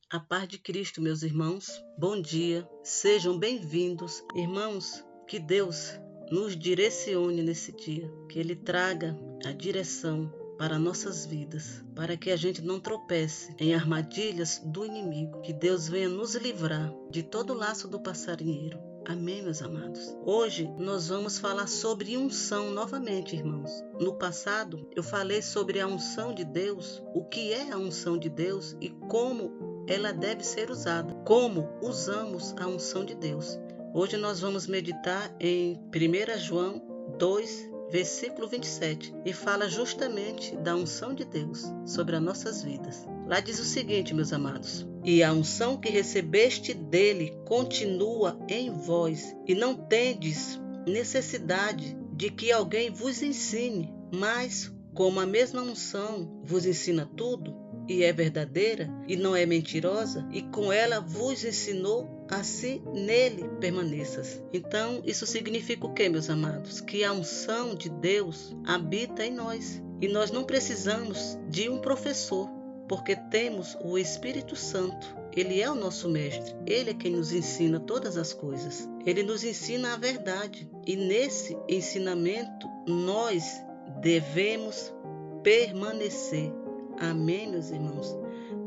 A paz de Cristo, meus irmãos. Bom dia, sejam bem-vindos. Irmãos, que Deus nos direcione nesse dia, que Ele traga a direção para nossas vidas, para que a gente não tropece em armadilhas do inimigo, que Deus venha nos livrar de todo o laço do passarinheiro. Amém, meus amados? Hoje nós vamos falar sobre unção novamente, irmãos. No passado eu falei sobre a unção de Deus, o que é a unção de Deus e como ela deve ser usada, como usamos a unção de Deus. Hoje nós vamos meditar em 1 João 2, versículo 27, e fala justamente da unção de Deus sobre as nossas vidas. Lá diz o seguinte, meus amados: e a unção que recebeste dele continua em vós, e não tendes necessidade de que alguém vos ensine, mas como a mesma unção vos ensina tudo, e é verdadeira, e não é mentirosa, e com ela vos ensinou, assim nele permaneças. Então, isso significa o quê, meus amados? Que a unção de Deus habita em nós. E nós não precisamos de um professor, porque temos o Espírito Santo. Ele é o nosso mestre. Ele é quem nos ensina todas as coisas. Ele nos ensina a verdade. E nesse ensinamento, nós devemos permanecer. Amém, meus irmãos?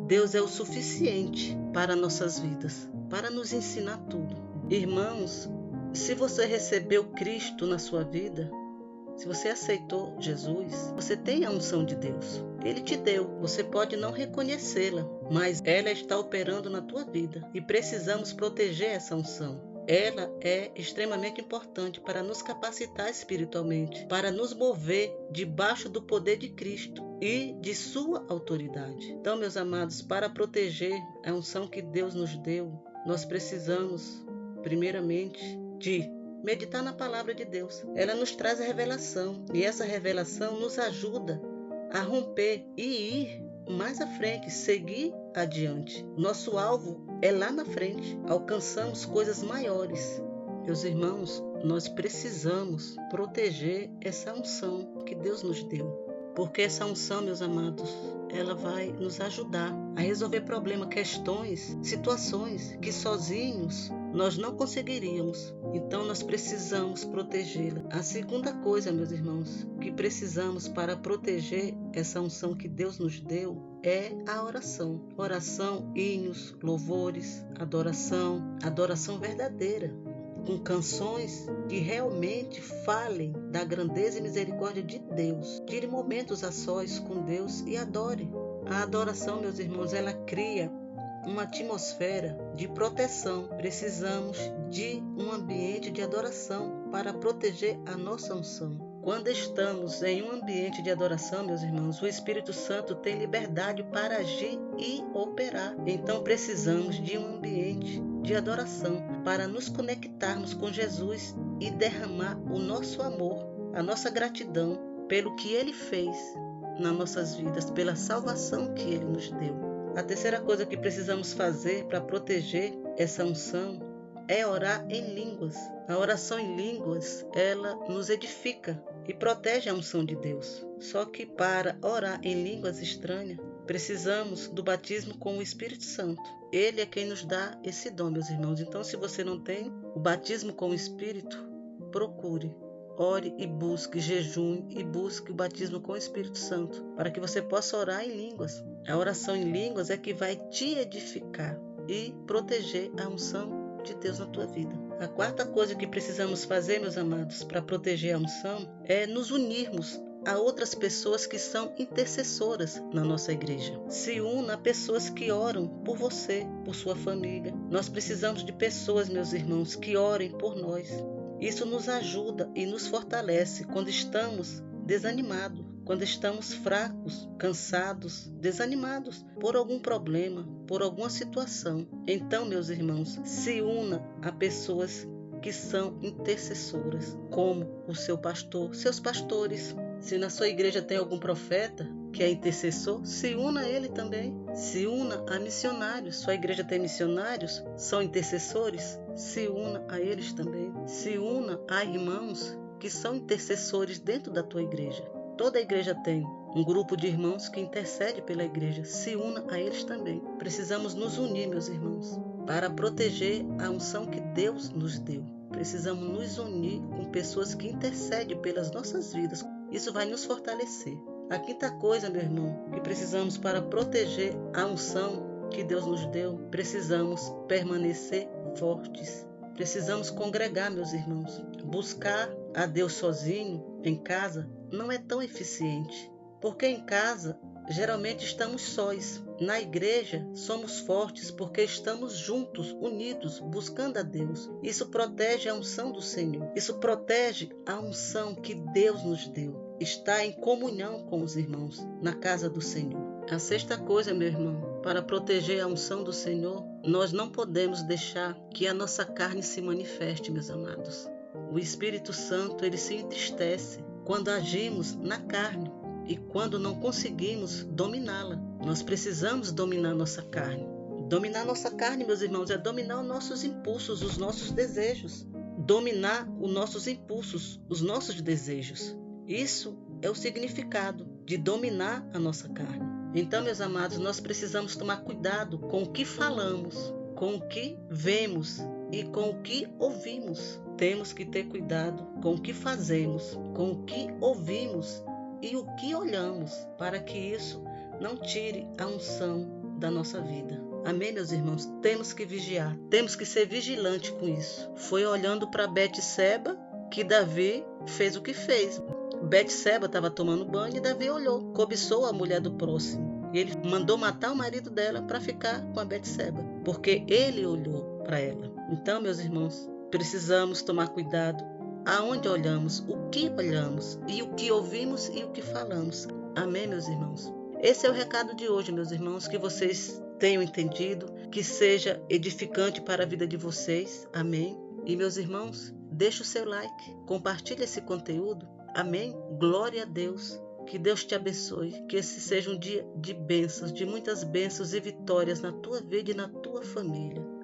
Deus é o suficiente para nossas vidas, para nos ensinar tudo. Irmãos, se você recebeu Cristo na sua vida, se você aceitou Jesus, você tem a unção de Deus. Ele te deu. Você pode não reconhecê-la, mas ela está operando na tua vida e precisamos proteger essa unção. Ela é extremamente importante para nos capacitar espiritualmente, para nos mover debaixo do poder de Cristo e de sua autoridade. Então, meus amados, para proteger a unção que Deus nos deu, nós precisamos, primeiramente, de meditar na palavra de Deus. Ela nos traz a revelação e essa revelação nos ajuda a romper e ir mais à frente, seguir adiante. Nosso alvo é lá na frente, alcançamos coisas maiores. Meus irmãos, nós precisamos proteger essa unção que Deus nos deu, porque essa unção, meus amados, ela vai nos ajudar a resolver problemas, questões, situações que sozinhos nós não conseguiríamos. Então nós precisamos protegê-la. A segunda coisa, meus irmãos, que precisamos para proteger essa unção que Deus nos deu é a oração. Oração, hinos, louvores, adoração verdadeira, com canções que realmente falem da grandeza e misericórdia de Deus. Tire momentos a sós com Deus e adore. A adoração, meus irmãos, ela cria uma atmosfera de proteção. Precisamos de um ambiente de adoração para proteger a nossa unção. Quando estamos em um ambiente de adoração, meus irmãos, o Espírito Santo tem liberdade para agir e operar. Então precisamos de um ambiente de adoração para nos conectarmos com Jesus e derramar o nosso amor, a nossa gratidão pelo que Ele fez nas nossas vidas, pela salvação que Ele nos deu. A terceira coisa que precisamos fazer para proteger essa unção é orar em línguas. A oração em línguas, ela nos edifica e protege a unção de Deus. Só que para orar em línguas estranhas, precisamos do batismo com o Espírito Santo. Ele é quem nos dá esse dom, meus irmãos. Então, se você não tem o batismo com o Espírito, procure. Ore e busque, jejum e busque o batismo com o Espírito Santo, para que você possa orar em línguas. A oração em línguas é que vai te edificar e proteger a unção de Deus na tua vida. A quarta coisa que precisamos fazer, meus amados, para proteger a unção é nos unirmos a outras pessoas que são intercessoras na nossa igreja. Se una a pessoas que oram por você, por sua família. Nós precisamos de pessoas, meus irmãos, que orem por nós. Isso nos ajuda e nos fortalece quando estamos desanimados, quando estamos fracos, cansados, desanimados por algum problema, por alguma situação. Então, meus irmãos, se una a pessoas que são intercessoras, como o seu pastor, seus pastores. Se na sua igreja tem algum profeta que é intercessor, se una a ele também. Se una a missionários. Sua igreja tem missionários? São intercessores? Se una a eles também. Se una a irmãos que são intercessores dentro da tua igreja. Toda a igreja tem um grupo de irmãos que intercede pela igreja. Se una a eles também. Precisamos nos unir, meus irmãos, para proteger a unção que Deus nos deu. Precisamos nos unir com pessoas que intercedem pelas nossas vidas. Isso vai nos fortalecer. A quinta coisa, meu irmão, que precisamos para proteger a unção que Deus nos deu, precisamos permanecer fortes. Precisamos congregar, meus irmãos. Buscar a Deus sozinho, em casa, não é tão eficiente. Porque em casa, geralmente estamos sós. Na igreja, somos fortes porque estamos juntos, unidos, buscando a Deus. Isso protege a unção do Senhor. Isso protege a unção que Deus nos deu. Está em comunhão com os irmãos, na casa do Senhor. A sexta coisa, meu irmão, para proteger a unção do Senhor, nós não podemos deixar que a nossa carne se manifeste, meus amados. O Espírito Santo, ele se entristece quando agimos na carne e quando não conseguimos dominá-la. Nós precisamos dominar nossa carne. Dominar nossa carne, meus irmãos, é dominar os nossos impulsos, os nossos desejos. Dominar os nossos impulsos, os nossos desejos. Isso é o significado de dominar a nossa carne. Então, meus amados, nós precisamos tomar cuidado com o que falamos, com o que vemos e com o que ouvimos. Temos que ter cuidado com o que fazemos, com o que ouvimos e o que olhamos, para que isso não tire a unção da nossa vida. Amém, meus irmãos? Temos que vigiar, temos que ser vigilantes com isso. Foi olhando para Betseba que Davi fez o que fez. Betseba estava tomando banho e Davi olhou, cobiçou a mulher do próximo. E ele mandou matar o marido dela para ficar com a Betseba, porque ele olhou para ela. Então, meus irmãos, precisamos tomar cuidado aonde olhamos, o que olhamos, e o que ouvimos e o que falamos. Amém, meus irmãos? Esse é o recado de hoje, meus irmãos, que vocês tenham entendido, que seja edificante para a vida de vocês. Amém? E, meus irmãos, deixe o seu like, compartilhe esse conteúdo. Amém? Glória a Deus. Que Deus te abençoe. Que esse seja um dia de bênçãos, de muitas bênçãos e vitórias na tua vida e na tua família.